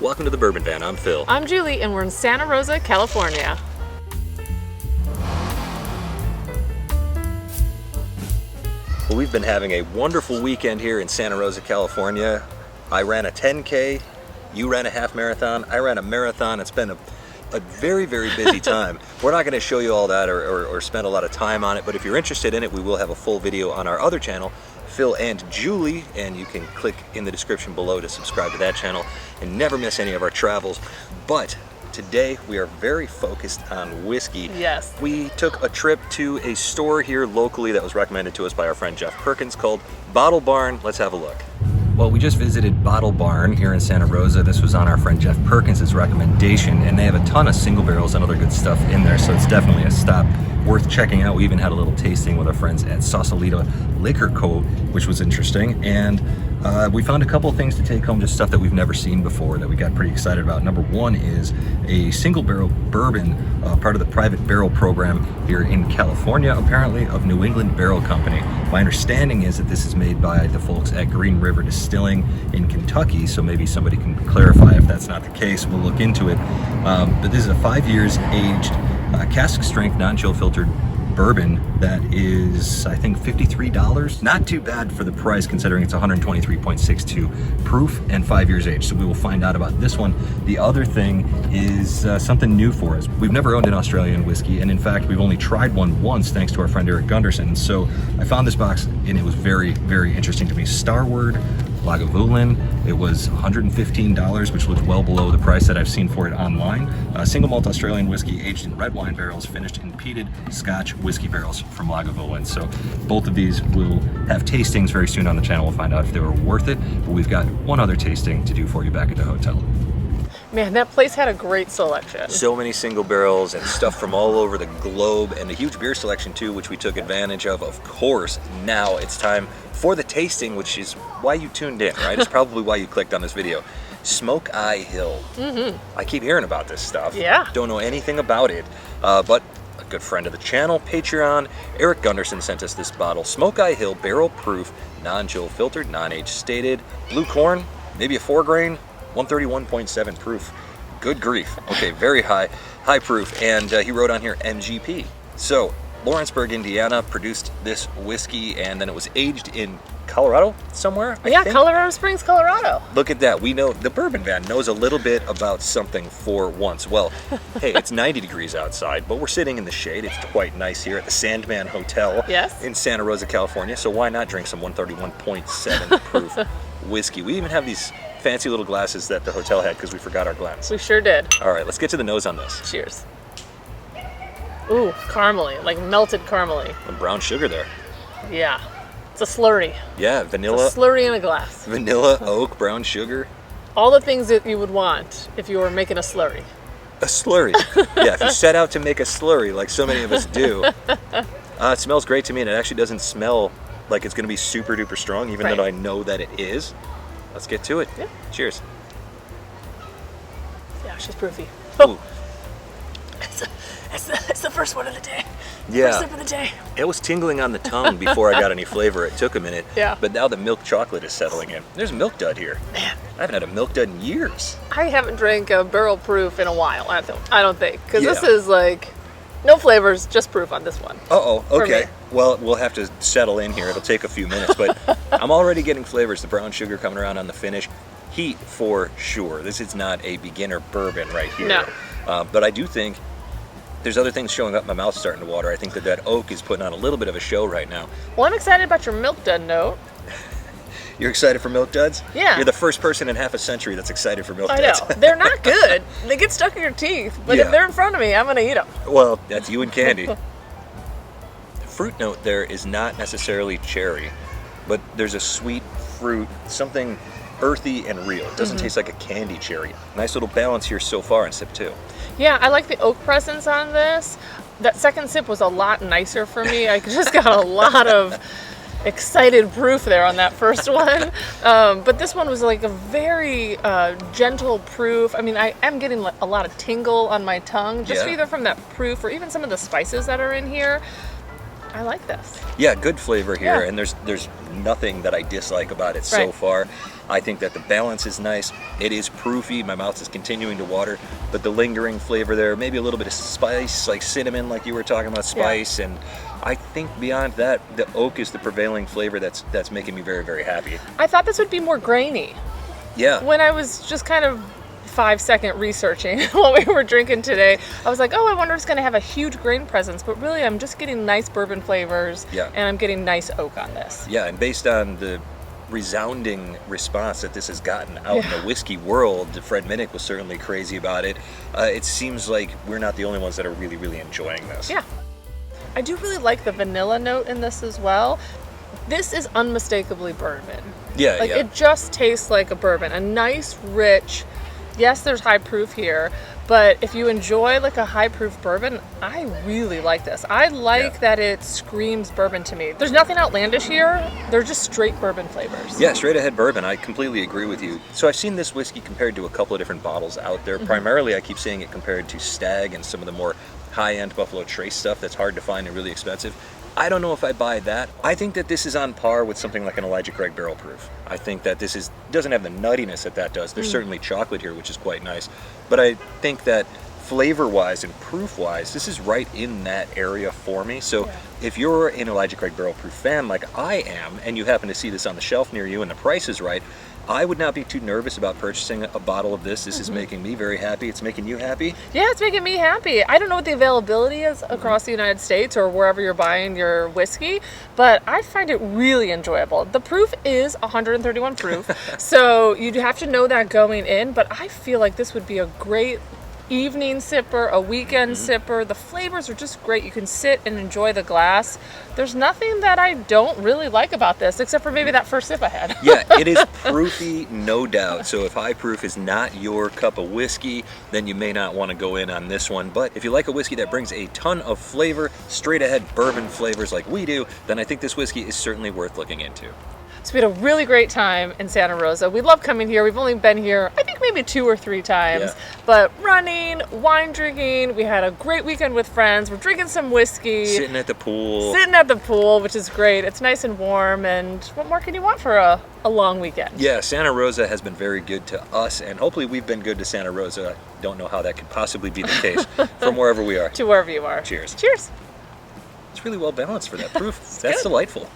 Welcome to the Bourbon Van. I'm Phil. I'm Julie, and we're in Santa Rosa, California. Well, we've been having a wonderful weekend here in Santa Rosa, California. I ran a 10K, you ran a half marathon, I ran a marathon. It's been a very, very busy time. We're not going to show you all that or spend a lot of time on it, but if you're interested in it, we will have a full video on our other channel, Phil and Julie, and you can click in the description below to subscribe to that channel and never miss any of our travels. But today we are very focused on whiskey. Yes. We took a trip to a store here locally that was recommended to us by our friend Jeff Perkins called Bottle Barn. Let's have a look. Well, we just visited Bottle Barn here in Santa Rosa. This was on our friend Jeff Perkins' recommendation, and they have a ton of single barrels and other good stuff in there, so it's definitely a stop worth checking out. We even had a little tasting with our friends at Sausalito Liquor Co., which was interesting, and we found a couple things to take home, just stuff that we've never seen before that we got pretty excited about. Number one is a single barrel bourbon, part of the private barrel program here in California, apparently, of New England Barrel Company. My understanding is that this is made by the folks at Green River Distilling in Kentucky, so maybe somebody can clarify if that's not the case. We'll look into it. But this is a 5 years aged, cask strength, non-chill filtered bourbon that is, I think, $53. Not too bad for the price, considering it's 123.62 proof and 5 years aged. So we will find out about this one. The other thing is something new for us. We've never owned an Australian whiskey, and in fact, we've only tried one once thanks to our friend Eric Gunderson. So I found this box, and it was very, very interesting to me. Starward Lagavulin. It was $115, which was well below the price that I've seen for it online. Single malt Australian whiskey aged in red wine barrels, finished in peated Scotch whiskey barrels from Lagavulin. So both of these will have tastings very soon on the channel. We'll find out if they were worth it, but we've got one other tasting to do for you back at the hotel. Man, that place had a great selection. So many single barrels and stuff from all over the globe, and a huge beer selection too, which we took advantage of course. Now it's time for the tasting, which is why you tuned in, right? It's probably why you clicked on this video. Smokeye Hill. I keep hearing about this stuff. Yeah. Don't know anything about it, but a good friend of the channel, Patreon, Eric Gunderson, sent us this bottle. Smokeye Hill, barrel proof, non-chill filtered, non-age stated, blue corn, maybe a 4-grain, 131.7 proof. Good grief. Okay, very high proof. And he wrote on here MGP. So Lawrenceburg, Indiana produced this whiskey, and then it was aged in Colorado somewhere. I think. Colorado Springs, Colorado. Look at that. We know the Bourbon Van knows a little bit about something for once. Well, hey, it's 90 degrees outside, but we're sitting in the shade. It's quite nice here at the Sandman Hotel in Santa Rosa, California. So why not drink some 131.7 proof whiskey? We even have these fancy little glasses that the hotel had because we forgot our glass. We sure did. All right, let's get to the nose on this. Cheers. Ooh, caramely, like melted caramely. And brown sugar there. Yeah. It's a slurry. Yeah, vanilla. It's a slurry in a glass. Vanilla, oak, brown sugar. All the things that you would want if you were making a slurry. A slurry. Yeah, if you set out to make a slurry like so many of us do. It smells great to me, and it actually doesn't smell like it's going to be super duper strong, even though I know that it is. Let's get to it. Yeah. Cheers. Yeah, she's proofy. Oh. It's the first one of the day. Yeah. First sip of the day. It was tingling on the tongue before I got any flavor. It took a minute. Yeah. But now the milk chocolate is settling in. There's a milk dud here. Man. I haven't had a milk dud in years. I haven't drank a barrel proof in a while. I don't think. Because Yeah. this is like no flavors, just proof on this one. Uh-oh. Okay. me. Well, we'll have to settle in here. It'll take a few minutes, but I'm already getting flavors. The brown sugar coming around on the finish. Heat for sure. This is not a beginner bourbon right here. No. But I do think there's other things showing up. My mouth's starting to water. I think that oak is putting on a little bit of a show right now. Well, I'm excited about your milk dud note. You're excited for milk duds? Yeah. You're the first person in half a century that's excited for milk I duds. know. They're not good. They get stuck in your teeth. But Yeah. if they're in front of me, I'm going to eat them. Well, that's you and candy. The fruit note there is not necessarily cherry, but there's a sweet fruit, something earthy and real. It doesn't taste like a candy cherry. Nice little balance here so far in sip 2. Yeah, I like the oak presence on this. That second sip was a lot nicer for me. I just got a lot of excited proof there on that first one. But this one was like a very gentle proof. I mean, I am getting a lot of tingle on my tongue, just either from that proof or even some of the spices that are in here. I like this. Yeah, good flavor here, Yeah. and there's nothing that I dislike about it so Right. far. I think that the balance is nice. It is proofy. My mouth is continuing to water, but the lingering flavor there, maybe a little bit of spice, like cinnamon, like you were talking about, spice, and I think beyond that, the oak is the prevailing flavor that's making me very, very happy. I thought this would be more grainy. Yeah. When I was just kind of 5-second researching while we were drinking today, I was like, oh, I wonder if it's going to have a huge grain presence, but really I'm just getting nice bourbon flavors, Yeah. and I'm getting nice oak on this. Yeah, and based on the resounding response that this has gotten out in the whiskey world, Fred Minnick was certainly crazy about it. It seems like we're not the only ones that are really, really enjoying this. Yeah. I do really like the vanilla note in this as well. This is unmistakably bourbon. Yeah, Like, yeah. it just tastes like a bourbon. A nice, rich, yes, there's high proof here, but if you enjoy like a high proof bourbon, I really like this. I like that it screams bourbon to me. There's nothing outlandish here. They're just straight bourbon flavors. Yeah, straight ahead bourbon. I completely agree with you. So I've seen this whiskey compared to a couple of different bottles out there. Primarily, I keep seeing it compared to Stag and some of the more high-end Buffalo Trace stuff that's hard to find and really expensive. I don't know if I buy that. I think that this is on par with something like an Elijah Craig Barrel Proof. I think that this doesn't have the nuttiness that does. There's certainly chocolate here, which is quite nice. But I think that flavor-wise and proof-wise, this is right in that area for me. So if you're an Elijah Craig Barrel Proof fan like I am, and you happen to see this on the shelf near you and the price is right, I would not be too nervous about purchasing a bottle of this. This is making me very happy. It's making you happy. Yeah, it's making me happy. I don't know what the availability is across the United States or wherever you're buying your whiskey, but I find it really enjoyable. The proof is 131 proof, so you'd have to know that going in, but I feel like this would be a great evening sipper, a weekend sipper. The flavors are just great. You can sit and enjoy the glass. There's nothing that I don't really like about this, except for maybe that first sip I had. Yeah, it is proofy, no doubt. So if high proof is not your cup of whiskey, then you may not want to go in on this one. But if you like a whiskey that brings a ton of flavor, straight ahead bourbon flavors like we do, then I think this whiskey is certainly worth looking into. So we had a really great time in Santa Rosa. We love coming here. We've only been here, I think, maybe 2 or 3 times. Yeah. But running, wine drinking, we had a great weekend with friends. We're drinking some whiskey. Sitting at the pool. Sitting at the pool, which is great. It's nice and warm. And what more can you want for a long weekend? Yeah, Santa Rosa has been very good to us, and hopefully we've been good to Santa Rosa. I don't know how that could possibly be the case from wherever we are. To wherever you are. Cheers. Cheers. It's really well balanced for that proof. That's delightful.